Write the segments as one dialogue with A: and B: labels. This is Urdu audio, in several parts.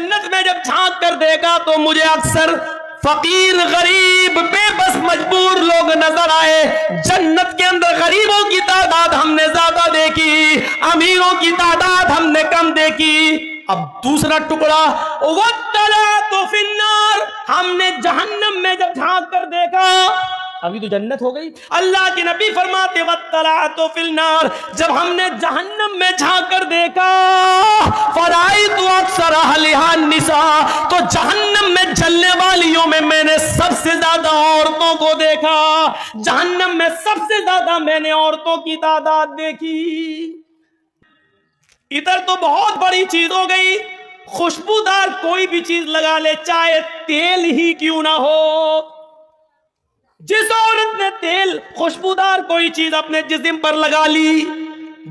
A: جنت میں جب جھانک کر دیکھا تو مجھے اکثر فقیر غریب بے بس مجبور لوگ نظر آئے. جنت کے اندر غریبوں کی تعداد ہم نے زیادہ دیکھی, امیروں کی تعداد ہم نے کم دیکھی. اب دوسرا ٹکڑا وَاطَّلَعْتُ فِي النَّارِ, ہم نے جہنم میں جب جھانک کر دیکھا, ابھی تو جنت ہو گئی. اللہ کے نبی فرماتے وَاطَّلَعْتُ فِي النَّارِ, جب ہم نے جہنم میں جھانک کر دیکھا فَرَأَيْتُ أَكْثَرَ أَهْلِهَا النِّسَاء, تو جہنم میں جلنے والیوں میں نے سب سے زیادہ عورتوں کو دیکھا. جہنم میں سب سے زیادہ میں نے عورتوں کی تعداد دیکھی. ادھر تو بہت بڑی چیز ہو گئی, خوشبودار کوئی بھی چیز لگا لے, چاہے تیل ہی کیوں نہ ہو. جس عورت نے تیل خوشبودار کوئی چیز اپنے جسم پر لگا لی,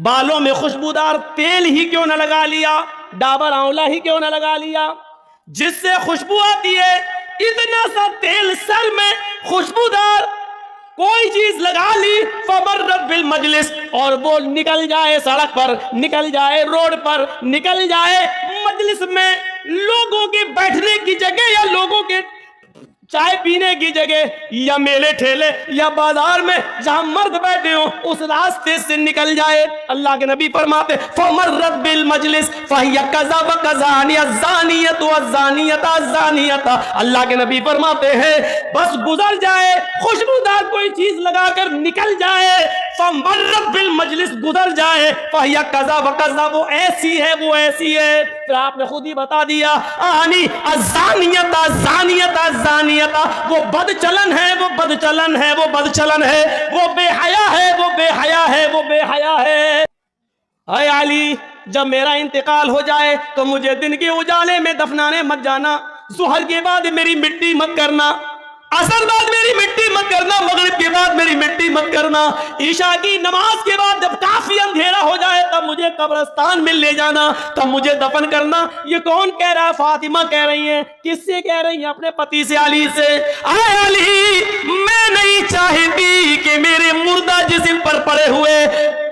A: بالوں میں خوشبودار تیل ہی کیوں نہ لگا لیا, ڈابر آنولا ہی کیوں نہ لگا لیا, جس سے خوشبو آتی ہے, اتنا سا تیل سر میں خوشبودار کوئی چیز لگا لی, فمرت بالمجلس, اور وہ نکل جائے سڑک پر, نکل جائے روڈ پر, نکل جائے مجلس میں, لوگوں کے بیٹھنے کی جگہ یا لوگوں کے چائے پینے کی جگہ یا میلے ٹھیلے یا بازار میں جہاں مرد بیٹھے ہوں اس راستے سے نکل جائے. اللہ کے نبی فرماتے فمرت بالمجلس فہی کذا وکذانی الزانیۃ والزانیۃ الزانیۃ, اللہ کے نبی فرماتے ہیں بس گزر جائے, خوشبودار کوئی چیز لگا کر نکل جائے, فمرت بالمجلس, گزر جائے, فہی کذا وکذا, وہ ایسی ہے وہ ایسی ہے. پھر آپ نے خود ہی بتا دیا آنی الزانیۃ الزانیۃ الزانیۃ, وہ بد چلن ہے وہ بد چلن ہے وہ بد چلن ہے, وہ بے حیا ہے وہ بے حیا ہے وہ بے حیا ہے. اے علی, جب میرا انتقال ہو جائے تو مجھے دن کے اجالے میں دفنانے مت جانا, ظہر کے بعد میری مٹی مت کرنا, عصر بعد میری مٹی مت کرنا, مغرب کے بعد میری مٹی مت کرنا, عشاء کی نماز کے بعد جب کافی اندھیرا ہو جائے تب مجھے قبرستان میں لے جانا, تب مجھے دفن کرنا. یہ کون کہہ رہا ہے؟ فاطمہ کہہ رہی ہیں. کس سے کہہ رہی ہیں؟ اپنے پتی سے, علی سے. اے علی, میں نہیں چاہتی کہ میرے مردہ جسم پر پڑے ہوئے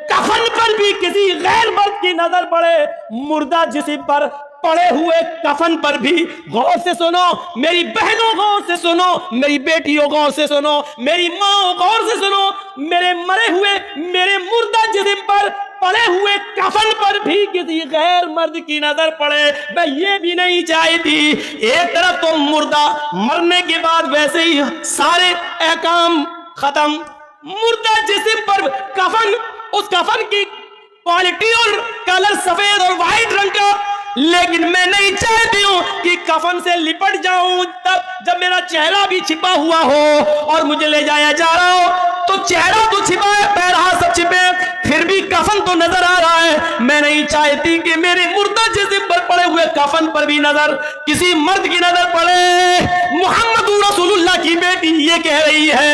A: کفن پر بھی کسی غیر مرد کی نظر پڑے, مردہ جسم پر پڑے ہوئے کفن پر بھی. غور سے سنو میری بہنوں, غور سے سنو میری بیٹیوں, غور سے سنو میری ماں, غور سے سنو, میرے مرے ہوئے میرے مردہ جسم پر پڑے ہوئے کفن پر بھی کسی غیر مرد کی نظر پڑے, میں یہ بھی نہیں چاہتی. ایک طرف تو مردہ مرنے کے بعد ویسے ہی سارے احکام ختم, مردہ جسم پر کفن, اس کفن کی کوالٹی اور کلر سفید اور وائٹ رنگ کا, لیکن میں نہیں چاہتی ہوں کہ کفن سے لپٹ جاؤں تب جب میرا چہرہ بھی چھپا ہوا ہو اور مجھے لے جایا جا رہا ہو, تو چہرہ تو چھپا ہے, پیرہا سب چھپے, پھر بھی کفن تو نظر آ رہا ہے. میں نہیں چاہتی کہ میرے مردہ جسم پر پڑے ہوئے کفن پر بھی نظر کسی مرد کی نظر پڑے. محمد رسول اللہ کی بیٹی یہ کہہ رہی ہے.